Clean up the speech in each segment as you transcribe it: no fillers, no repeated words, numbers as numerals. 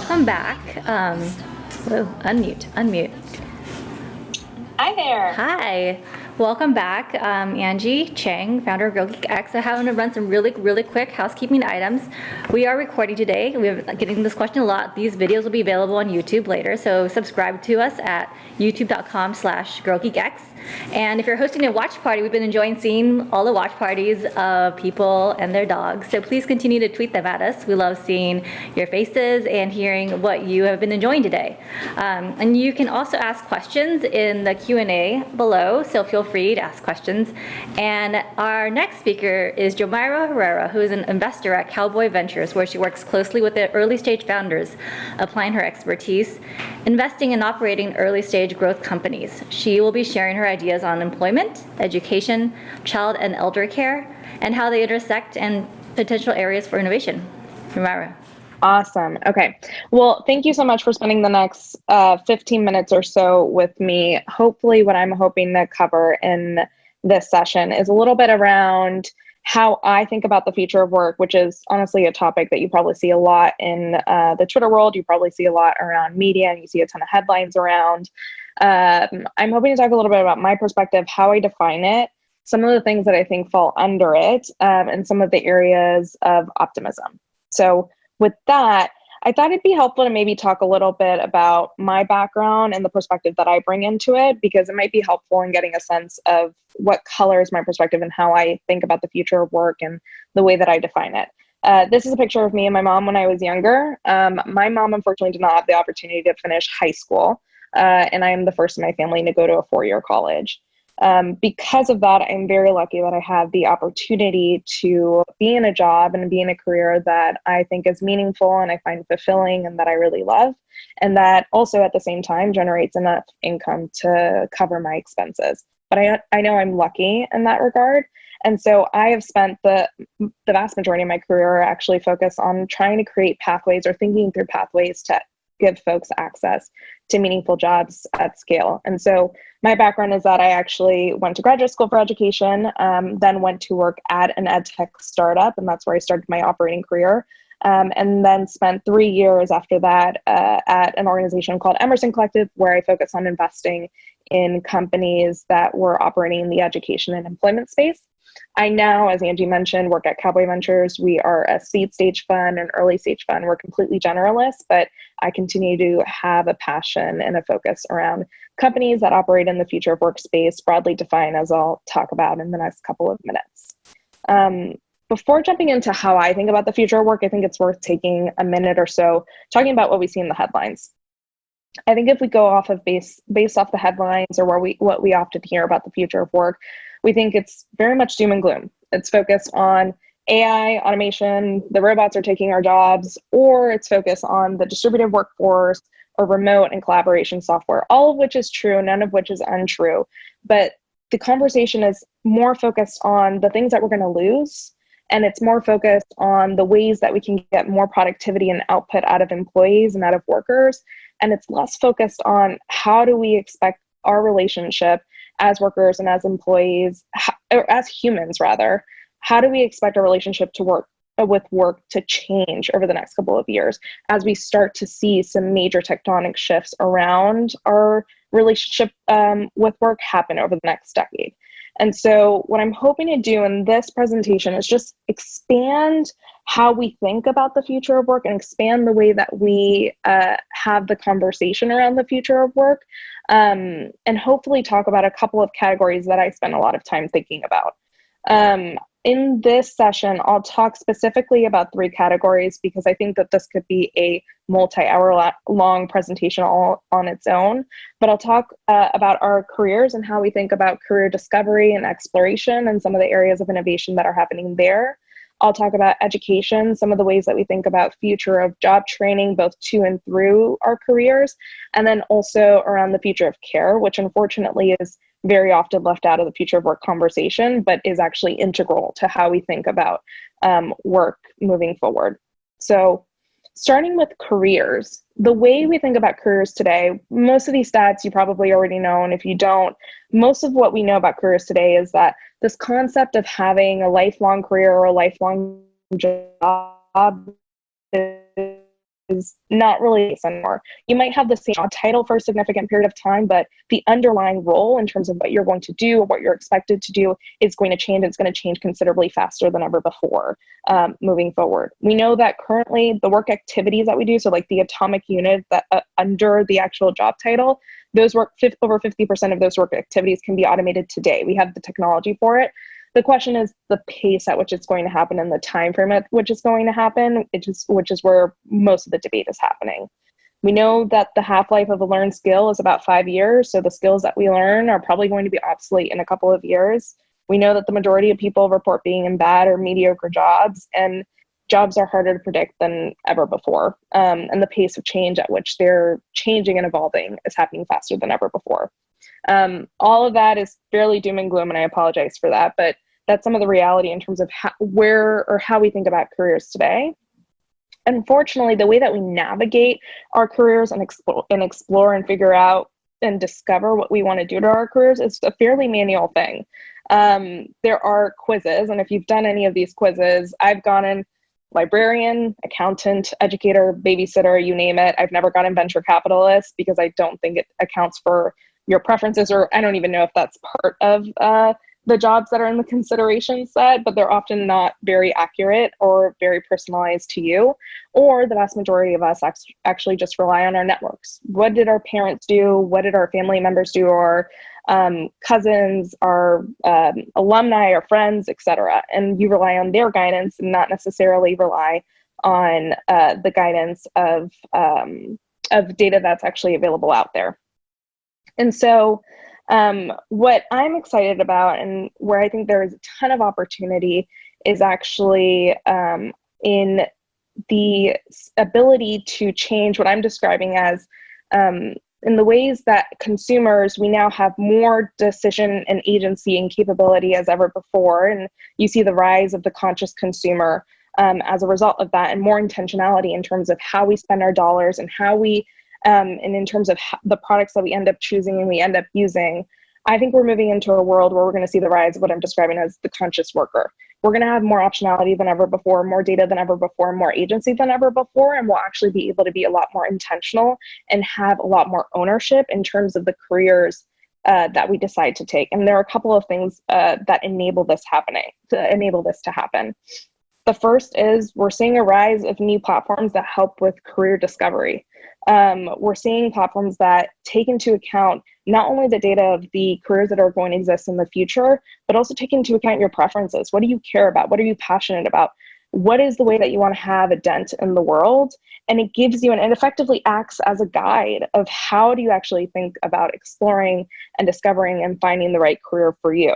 welcome back. Unmute. Hi there. Hi, welcome back. Angie Chang, founder of Geek. I want to run some really quick housekeeping items. We are recording today. We're getting this question a lot. These videos will be available on YouTube later, so subscribe to us at youtube.com/girlgeekx. And if you're hosting a watch party, we've been enjoying seeing all the watch parties of people and their dogs. So please continue to tweet them at us. We love seeing your faces and hearing what you have been enjoying today. And you can also ask questions in the Q&A below, so feel free to ask questions. And our next speaker is Jomayra Herrera, who is an investor at Cowboy Ventures, where she works closely with the early stage founders, applying her expertise, investing and operating early stage growth companies. She will be sharing her ideas on employment, education, child and elder care, and how they intersect and potential areas for innovation. Jomayra. Awesome. Okay. Well, thank you so much for spending the next 15 minutes or so with me. Hopefully, what I'm hoping to cover in this session is a little bit around how I think about the future of work, which is honestly a topic that you probably see a lot in the Twitter world. You probably see a lot around media, and you see a ton of headlines around. I'm hoping to talk a little bit about my perspective, how I define it, some of the things that I think fall under it, and some of the areas of optimism. So with that, I thought it'd be helpful to maybe talk a little bit about my background and the perspective that I bring into it, because it might be helpful in getting a sense of what colors my perspective and how I think about the future of work and the way that I define it. This is a picture of me and my mom when I was younger. My mom, unfortunately, did not have the opportunity to finish high school, and I am the first in my family to go to a four-year college. Because of that, I'm very lucky that I have the opportunity to be in a job and be in a career that I think is meaningful and I find fulfilling and that I really love, and that also at the same time generates enough income to cover my expenses. But I know I'm lucky in that regard. And so I have spent the vast majority of my career actually focused on trying to create pathways or thinking through pathways to give folks access to meaningful jobs at scale. And so my background is that I actually went to graduate school for education, then went to work at an ed tech startup, and that's where I started my operating career. And then spent 3 years after that at an organization called Emerson Collective, where I focus on investing in companies that were operating in the education and employment space. I now, as Angie mentioned, work at Cowboy Ventures. We are a seed stage fund, an early stage fund. We're completely generalists, but I continue to have a passion and a focus around companies that operate in the future of workspace, broadly defined, as I'll talk about in the next couple of minutes. Before jumping into how I think about the future of work, I think it's worth taking a minute or so talking about what we see in the headlines. I think if we go off of based off the headlines or what we often hear about the future of work, we think it's very much doom and gloom. It's focused on AI, automation, the robots are taking our jobs, or it's focused on the distributed workforce or remote and collaboration software, all of which is true, none of which is untrue. But the conversation is more focused on the things that we're going to lose, and it's more focused on the ways that we can get more productivity and output out of employees and out of workers. And it's less focused on how do we expect our relationship as workers and as employees, or as humans rather, how do we expect our relationship to work to change over the next couple of years as we start to see some major tectonic shifts around our relationship with work happen over the next decade. And so what I'm hoping to do in this presentation is just expand how we think about the future of work and expand the way that we have the conversation around the future of work, and hopefully talk about a couple of categories that I spend a lot of time thinking about. In this session, I'll talk specifically about 3 categories because I think that this could be a multi-hour long presentation all on its own. But I'll talk about our careers and how we think about career discovery and exploration and some of the areas of innovation that are happening there. I'll talk about education, some of the ways that we think about future of job training, both to and through our careers, and then also around the future of care, which unfortunately is very often left out of the future of work conversation, but is actually integral to how we think about work moving forward. So starting with careers, the way we think about careers today, most of these stats you probably already know, and if you don't, most of what we know about careers today is that this concept of having a lifelong career or a lifelong job is is not really the case anymore. You might have the same job title for a significant period of time, but the underlying role in terms of what you're going to do or what you're expected to do is going to change. It's going to change considerably faster than ever before moving forward. We know that currently the work activities that we do, so like the atomic unit that under the actual job title, those work over 50% of those work activities can be automated today. We have the technology for it. The question is the pace at which it's going to happen and the time frame at which it's going to happen, which is where most of the debate is happening. We know that the half-life of a learned skill is about 5 years, so the skills that we learn are probably going to be obsolete in a couple of years. We know that the majority of people report being in bad or mediocre jobs, and jobs are harder to predict than ever before. And the pace of change at which they're changing and evolving is happening faster than ever before. All of that is fairly doom and gloom, and I apologize for that, but that's some of the reality in terms of how we think about careers today. Unfortunately, the way that we navigate our careers and explore and figure out and discover what we want to do to our careers is a fairly manual thing. There are quizzes, and if you've done any of these quizzes, I've gone in librarian, accountant, educator, babysitter, you name it. I've never gotten venture capitalist because I don't think it accounts for your preferences, or I don't even know if that's part of the jobs that are in the consideration set, but they're often not very accurate or very personalized to you. Or the vast majority of us actually just rely on our networks. What did our parents do? What did our family members do? Or cousins, our alumni, our friends, etc. And you rely on their guidance and not necessarily rely on the guidance of data that's actually available out there. And so what I'm excited about and where I think there is a ton of opportunity is actually in the ability to change what I'm describing as in the ways that consumers, we now have more decision and agency and capability as ever before. And you see the rise of the conscious consumer as a result of that, and more intentionality in terms of how we spend our dollars and how we and in terms of the products that we end up choosing and we end up using. I think we're moving into a world where we're going to see the rise of what I'm describing as the conscious worker. We're going to have more optionality than ever before, more data than ever before, more agency than ever before, and we'll actually be able to be a lot more intentional and have a lot more ownership in terms of the careers that we decide to take. And there are a couple of things that enable this to happen. The first is we're seeing a rise of new platforms that help with career discovery. We're seeing platforms that take into account not only the data of the careers that are going to exist in the future, but also take into account your preferences. What do you care about? What are you passionate about? What is the way that you want to have a dent in the world? And it gives you, and it effectively acts as a guide of how do you actually think about exploring and discovering and finding the right career for you.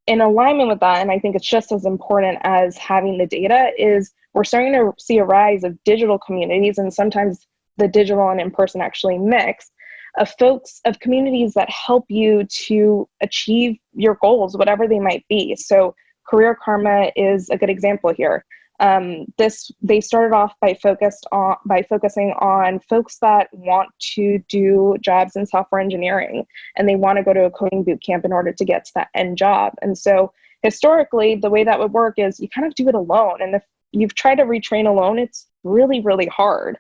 In alignment with that, and I think it's just as important as having the data, is we're starting to see a rise of digital communities, and sometimes the digital and in-person actually mix, of communities that help you to achieve your goals, whatever they might be. So Career Karma is a good example here. They started off by focusing on folks that want to do jobs in software engineering, and they want to go to a coding boot camp in order to get to that end job. And so historically, the way that would work is you kind of do it alone. And if you've tried to retrain alone, it's really, really hard.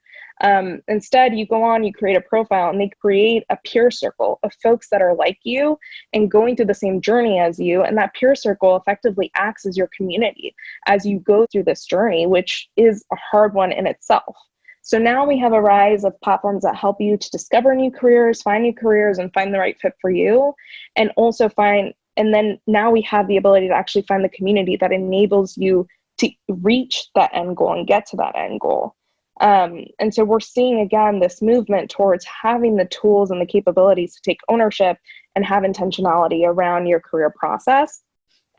Instead, you go on, you create a profile, and they create a peer circle of folks that are like you and going through the same journey as you. And that peer circle effectively acts as your community as you go through this journey, which is a hard one in itself. So now we have a rise of platforms that help you to discover new careers, find new careers, and find the right fit for you. And also and then now we have the ability to actually find the community that enables you to reach that end goal and get to that end goal. And so we're seeing, again, this movement towards having the tools and the capabilities to take ownership and have intentionality around your career process.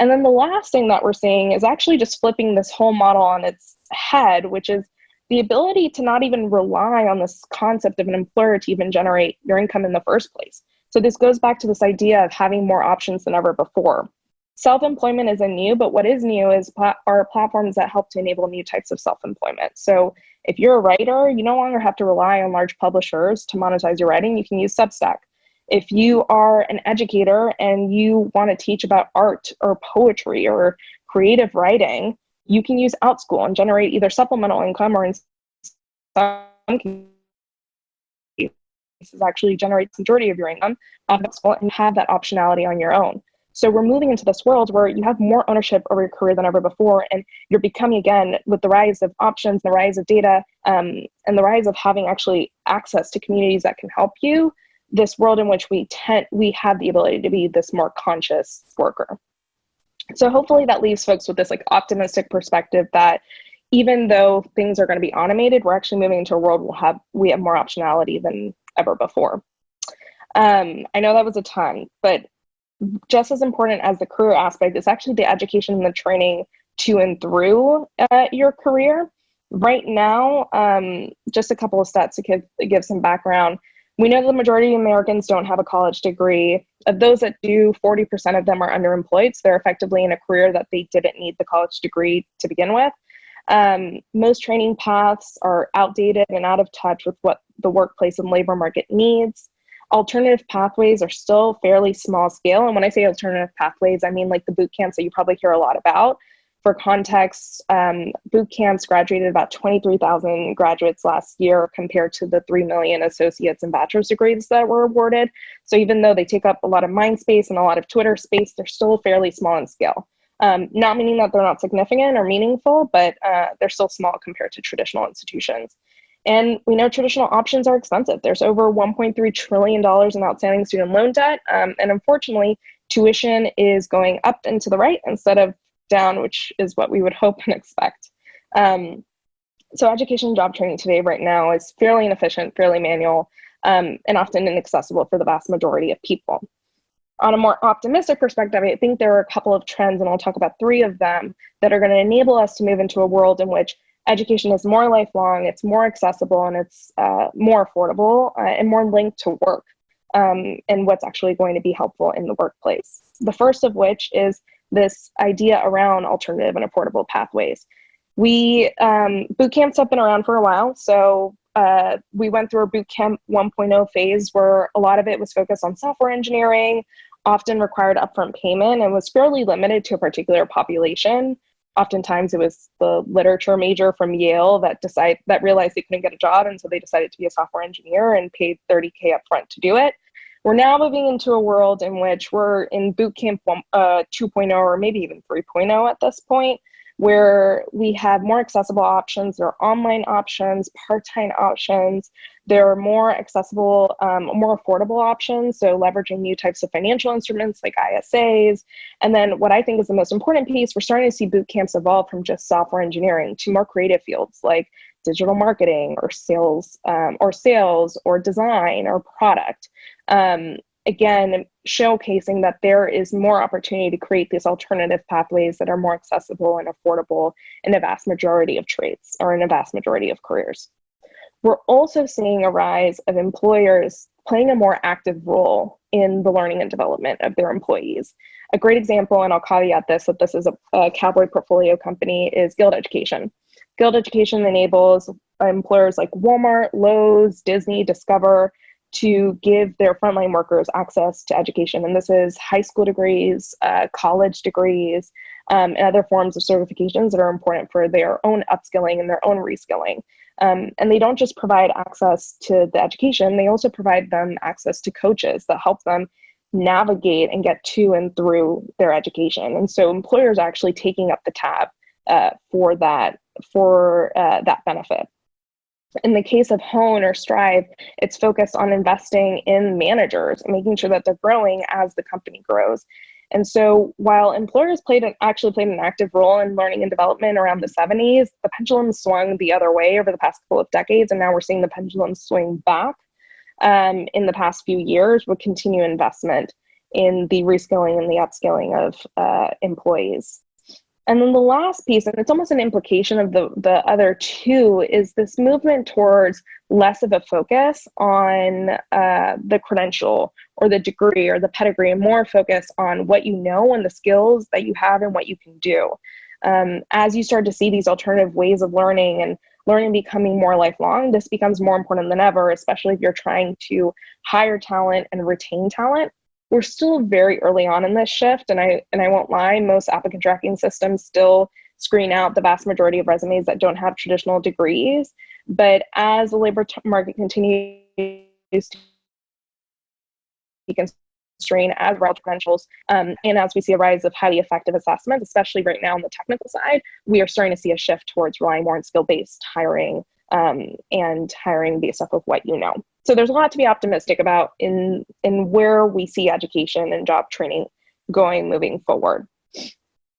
And then the last thing that we're seeing is actually just flipping this whole model on its head, which is the ability to not even rely on this concept of an employer to even generate your income in the first place. So this goes back to this idea of having more options than ever before. Self-employment isn't new, but what is new are platforms that help to enable new types of self-employment. So if you're a writer, you no longer have to rely on large publishers to monetize your writing. You can use Substack. If you are an educator and you want to teach about art or poetry or creative writing, you can use OutSchool and generate either supplemental income or in some cases actually generates the majority of your income and have that optionality on your own. So we're moving into this world where you have more ownership over your career than ever before, and you're becoming, again, with the rise of options, the rise of data, and the rise of having actually access to communities that can help you, this world in which we have the ability to be this more conscious worker. So hopefully that leaves folks with this like optimistic perspective that even though things are going to be automated, we're actually moving into a world where we have more optionality than ever before. I know that was a ton, but just as important as the career aspect is actually the education and the training to and through your career. Right now, just a couple of stats to give some background. We know the majority of Americans don't have a college degree. Of those that do, 40% of them are underemployed. So they're effectively in a career that they didn't need the college degree to begin with. Most training paths are outdated and out of touch with what the workplace and labor market needs. Alternative pathways are still fairly small scale. And when I say alternative pathways, I mean like the boot camps that you probably hear a lot about. For context, boot camps graduated about 23,000 graduates last year compared to the 3 million associates and bachelor's degrees that were awarded. So even though they take up a lot of mind space and a lot of Twitter space, they're still fairly small in scale. Not meaning that they're not significant or meaningful, but they're still small compared to traditional institutions. And we know traditional options are expensive. There's over $1.3 trillion in outstanding student loan debt. And unfortunately, tuition is going up and to the right instead of down, which is what we would hope and expect. So education and job training today right now is fairly inefficient, fairly manual, and often inaccessible for the vast majority of people. On a more optimistic perspective, I think there are a couple of trends, and I'll talk about 3 of them, that are going to enable us to move into a world in which education is more lifelong, it's more accessible, and it's more affordable and more linked to work and what's actually going to be helpful in the workplace. The first of which is this idea around alternative and affordable pathways. Boot camps have been around for a while, so we went through a boot camp 1.0 phase where a lot of it was focused on software engineering, often required upfront payment, and was fairly limited to a particular population. Oftentimes it was the literature major from Yale that realized they couldn't get a job, and so they decided to be a software engineer and paid $30K upfront to do it. We're now moving into a world in which we're in boot camp 2.0 or maybe even 3.0 at this point, where we have more accessible options. There are online options, part-time options. There are more accessible, more affordable options. So leveraging new types of financial instruments like ISAs. And then what I think is the most important piece, we're starting to see boot camps evolve from just software engineering to more creative fields like digital marketing or sales or design or product. Again, showcasing that there is more opportunity to create these alternative pathways that are more accessible and affordable in a vast majority of trades or in a vast majority of careers. We're also seeing a rise of employers playing a more active role in the learning and development of their employees. A great example, and I'll caveat this, that this is a Cowboy portfolio company, is Guild Education. Guild Education enables employers like Walmart, Lowe's, Disney, Discover to give their frontline workers access to education. And this is high school degrees, college degrees, and other forms of certifications that are important for their own upskilling and their own reskilling. And they don't just provide access to the education, they also provide them access to coaches that help them navigate and get to and through their education. And so employers are actually taking up the tab for that benefit. In the case of Hone or Strive, it's focused on investing in managers and making sure that they're growing as the company grows. And so while employers actually played an active role in learning and development around the 70s, the pendulum swung the other way over the past couple of decades, and now we're seeing the pendulum swing back in the past few years with continued investment in the reskilling and the upskilling of employees. And then the last piece, and it's almost an implication of the other 2, is this movement towards less of a focus on the credential or the degree or the pedigree, and more focus on what you know and the skills that you have and what you can do. As you start to see these alternative ways of learning and learning becoming more lifelong, this becomes more important than ever, especially if you're trying to hire talent and retain talent. We're still very early on in this shift, and I won't lie, most applicant tracking systems still screen out the vast majority of resumes that don't have traditional degrees. But as the labor market continues to constrain as relative credentials, and as we see a rise of highly effective assessments, especially right now on the technical side, we are starting to see a shift towards relying more on skill-based hiring, and hiring based off of what you know. So there's a lot to be optimistic about in where we see education and job training going moving forward.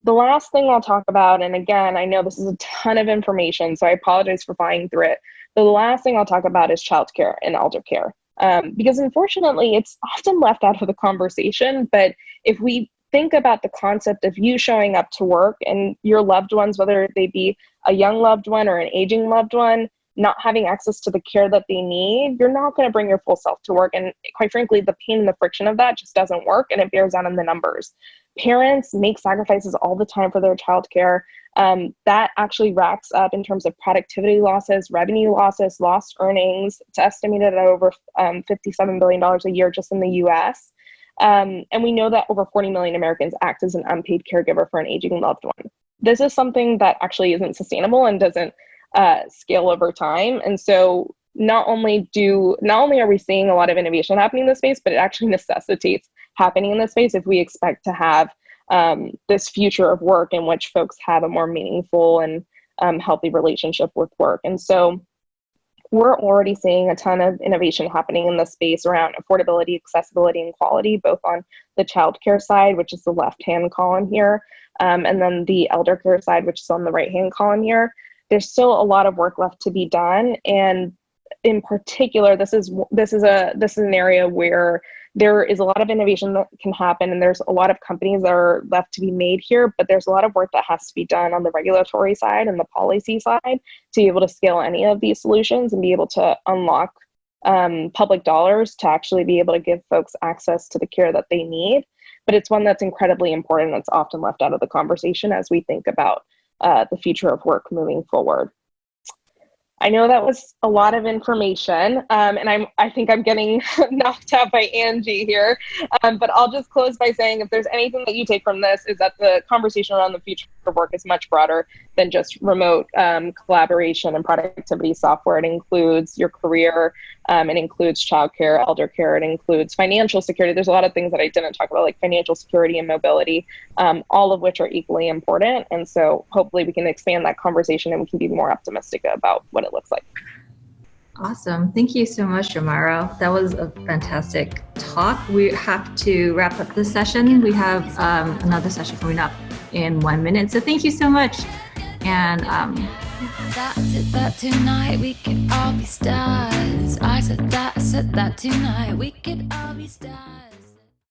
The last thing I'll talk about, and again, I know this is a ton of information, so I apologize for flying through it. But the last thing I'll talk about is childcare and elder care. Because unfortunately, it's often left out of the conversation. But if we think about the concept of you showing up to work and your loved ones, whether they be a young loved one or an aging loved one, not having access to the care that they need, you're not going to bring your full self to work. And quite frankly, the pain and the friction of that just doesn't work, and it bears out in the numbers. Parents make sacrifices all the time for their childcare. That actually racks up in terms of productivity losses, revenue losses, lost earnings. It's estimated at over $57 billion a year just in the US. And we know that over 40 million Americans act as an unpaid caregiver for an aging loved one. This is something that actually isn't sustainable and doesn't scale over time. And so not only are we seeing a lot of innovation happening in this space, but it actually necessitates happening in this space if we expect to have this future of work in which folks have a more meaningful and healthy relationship with work. And so we're already seeing a ton of innovation happening in the space around affordability, accessibility, and quality, both on the childcare side, which is the left-hand column here, and then the elder care side, which is on the right-hand column here. There's still a lot of work left to be done, and in particular, this is an area where there is a lot of innovation that can happen, and there's a lot of companies that are left to be made here, but there's a lot of work that has to be done on the regulatory side and the policy side to be able to scale any of these solutions and be able to unlock public dollars to actually be able to give folks access to the care that they need. But it's one that's incredibly important that's often left out of the conversation as we think about the future of work moving forward. I know that was a lot of information, and I think I'm getting knocked out by Angie here, but I'll just close by saying if there's anything that you take from this is that the conversation around the future of work is much broader than just remote collaboration and productivity software. It includes your career, it includes childcare, elder care, it includes financial security. There's a lot of things that I didn't talk about, like financial security and mobility, all of which are equally important. And so hopefully we can expand that conversation and we can be more optimistic about what it looks like. Awesome. Thank you so much, Jomayra. That was a fantastic talk. We have to wrap up this session. We have another session coming up in 1 minute. So thank you so much. And that tonight we could all be stars. I said that tonight we could all be stars.